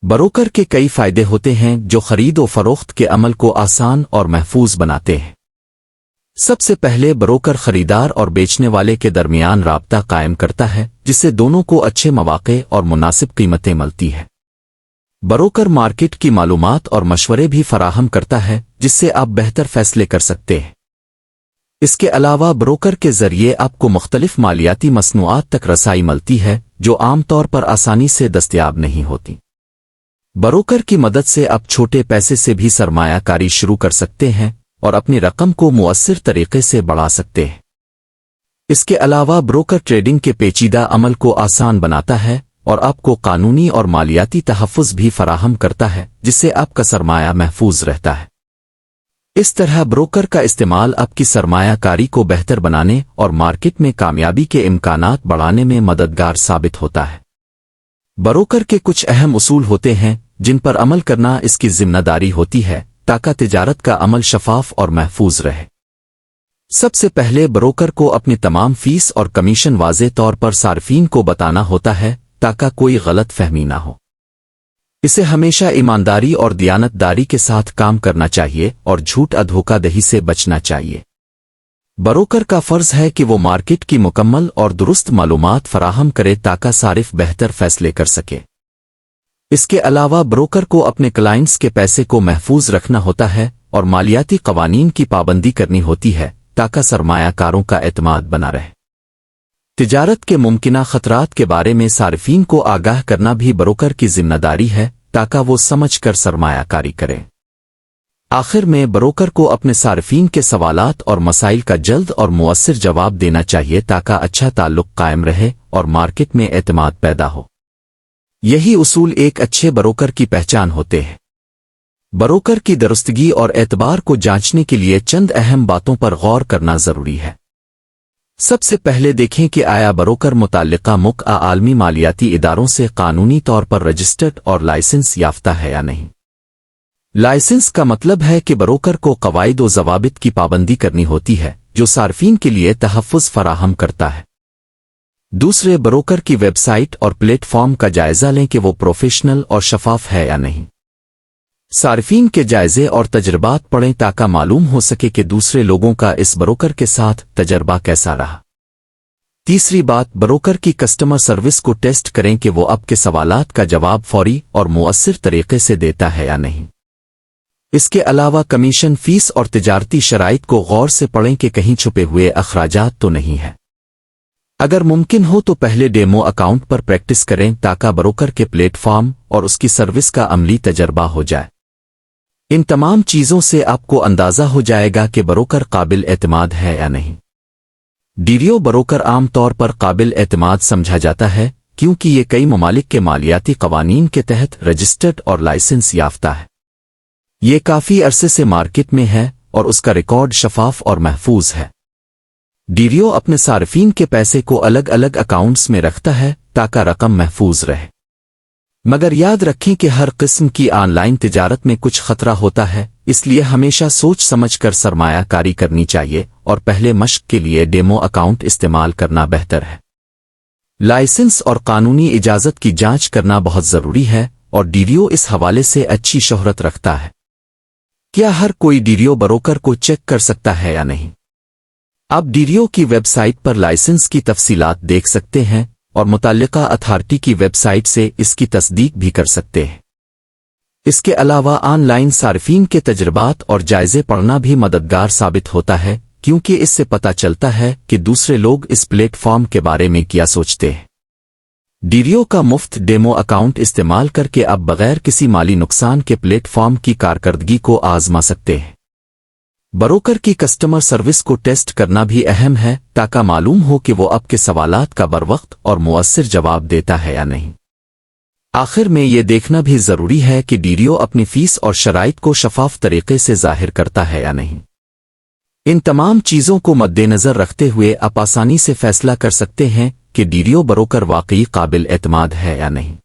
Broker کے کئی فائدے ہوتے ہیں جو خرید و فروخت کے عمل کو آسان اور محفوظ بناتے ہیں۔ سب سے پہلے بروکر خریدار اور بیچنے والے کے درمیان رابطہ قائم کرتا ہے، جس سے دونوں کو اچھے مواقع اور مناسب قیمتیں ملتی ہیں۔ بروکر مارکیٹ کی معلومات اور مشورے بھی فراہم کرتا ہے، جس سے آپ بہتر فیصلے کر سکتے ہیں۔ اس کے علاوہ بروکر کے ذریعے آپ کو مختلف مالیاتی مصنوعات تک رسائی ملتی ہے جو عام طور پر آسانی سے دستیاب نہیں ہوتی۔ بروکر کی مدد سے آپ چھوٹے پیسے سے بھی سرمایہ کاری شروع کر سکتے ہیں اور اپنی رقم کو مؤثر طریقے سے بڑھا سکتے ہیں۔ اس کے علاوہ بروکر ٹریڈنگ کے پیچیدہ عمل کو آسان بناتا ہے اور آپ کو قانونی اور مالیاتی تحفظ بھی فراہم کرتا ہے، جس سے آپ کا سرمایہ محفوظ رہتا ہے۔ اس طرح بروکر کا استعمال آپ کی سرمایہ کاری کو بہتر بنانے اور مارکیٹ میں کامیابی کے امکانات بڑھانے میں مددگار ثابت ہوتا ہے۔ بروکر کے کچھ اہم اصول ہوتے ہیں جن پر عمل کرنا اس کی ذمہ داری ہوتی ہے تاکہ تجارت کا عمل شفاف اور محفوظ رہے۔ سب سے پہلے بروکر کو اپنی تمام فیس اور کمیشن واضح طور پر صارفین کو بتانا ہوتا ہے تاکہ کوئی غلط فہمی نہ ہو۔ اسے ہمیشہ ایمانداری اور دیانتداری کے ساتھ کام کرنا چاہیے اور جھوٹ دھوکہ دہی سے بچنا چاہیے۔ بروکر کا فرض ہے کہ وہ مارکیٹ کی مکمل اور درست معلومات فراہم کرے تاکہ صارف بہتر فیصلے کر سکے۔ اس کے علاوہ بروکر کو اپنے کلائنٹس کے پیسے کو محفوظ رکھنا ہوتا ہے اور مالیاتی قوانین کی پابندی کرنی ہوتی ہے تاکہ سرمایہ کاروں کا اعتماد بنا رہے۔ تجارت کے ممکنہ خطرات کے بارے میں صارفین کو آگاہ کرنا بھی بروکر کی ذمہ داری ہے تاکہ وہ سمجھ کر سرمایہ کاری کریں۔ آخر میں بروکر کو اپنے صارفین کے سوالات اور مسائل کا جلد اور مؤثر جواب دینا چاہیے تاکہ اچھا تعلق قائم رہے اور مارکیٹ میں اعتماد پیدا ہو۔ یہی اصول ایک اچھے بروکر کی پہچان ہوتے ہیں۔ بروکر کی درستگی اور اعتبار کو جانچنے کے لیے چند اہم باتوں پر غور کرنا ضروری ہے۔ سب سے پہلے دیکھیں کہ آیا بروکر متعلقہ عالمی مالیاتی اداروں سے قانونی طور پر رجسٹرڈ اور لائسنس یافتہ ہے یا نہیں۔ لائسنس کا مطلب ہے کہ بروکر کو قواعد و ضوابط کی پابندی کرنی ہوتی ہے جو صارفین کے لیے تحفظ فراہم کرتا ہے۔ دوسرے، بروکر کی ویب سائٹ اور پلیٹ فارم کا جائزہ لیں کہ وہ پروفیشنل اور شفاف ہے یا نہیں۔ صارفین کے جائزے اور تجربات پڑھیں تاکہ معلوم ہو سکے کہ دوسرے لوگوں کا اس بروکر کے ساتھ تجربہ کیسا رہا۔ تیسری بات، بروکر کی کسٹمر سروس کو ٹیسٹ کریں کہ وہ آپ کے سوالات کا جواب فوری اور مؤثر طریقے سے دیتا ہے یا نہیں۔ اس کے علاوہ کمیشن فیس اور تجارتی شرائط کو غور سے پڑھیں کہ کہیں چھپے ہوئے اخراجات تو نہیں ہیں۔ اگر ممکن ہو تو پہلے ڈیمو اکاؤنٹ پر پریکٹس کریں تاکہ بروکر کے پلیٹ فارم اور اس کی سروس کا عملی تجربہ ہو جائے۔ ان تمام چیزوں سے آپ کو اندازہ ہو جائے گا کہ بروکر قابل اعتماد ہے یا نہیں۔ ڈیریو بروکر عام طور پر قابل اعتماد سمجھا جاتا ہے کیونکہ یہ کئی ممالک کے مالیاتی قوانین کے تحت رجسٹرڈ اور لائسنس یافتہ ہے۔ یہ کافی عرصے سے مارکیٹ میں ہے اور اس کا ریکارڈ شفاف اور محفوظ ہے۔ ڈیریو اپنے صارفین کے پیسے کو الگ الگ اکاؤنٹس میں رکھتا ہے تاکہ رقم محفوظ رہے۔ مگر یاد رکھیں کہ ہر قسم کی آن لائن تجارت میں کچھ خطرہ ہوتا ہے، اس لیے ہمیشہ سوچ سمجھ کر سرمایہ کاری کرنی چاہیے اور پہلے مشق کے لیے ڈیمو اکاؤنٹ استعمال کرنا بہتر ہے۔ لائسنس اور قانونی اجازت کی جانچ کرنا بہت ضروری ہے اور ڈیریو اس حوالے سے اچھی شہرت رکھتا ہے۔ کیا ہر کوئی ڈیریو بروکر کو چیک کر سکتا ہے یا نہیں؟ آپ ڈیریو کی ویب سائٹ پر لائسنس کی تفصیلات دیکھ سکتے ہیں اور متعلقہ اتھارٹی کی ویب سائٹ سے اس کی تصدیق بھی کر سکتے ہیں۔ اس کے علاوہ آن لائن صارفین کے تجربات اور جائزے پڑھنا بھی مددگار ثابت ہوتا ہے کیونکہ اس سے پتہ چلتا ہے کہ دوسرے لوگ اس پلیٹ فارم کے بارے میں کیا سوچتے ہیں۔ ڈیریو کا مفت ڈیمو اکاؤنٹ استعمال کر کے آپ بغیر کسی مالی نقصان کے پلیٹ فارم کی کارکردگی کو آزما سکتے ہیں۔ بروکر کی کسٹمر سروس کو ٹیسٹ کرنا بھی اہم ہے تاکہ معلوم ہو کہ وہ آپ کے سوالات کا بروقت اور مؤثر جواب دیتا ہے یا نہیں۔ آخر میں یہ دیکھنا بھی ضروری ہے کہ ڈیریو اپنی فیس اور شرائط کو شفاف طریقے سے ظاہر کرتا ہے یا نہیں۔ ان تمام چیزوں کو مد نظر رکھتے ہوئے آپ آسانی سے فیصلہ کر سکتے ہیں کہ ڈیریو بروکر واقعی قابل اعتماد ہے یا نہیں۔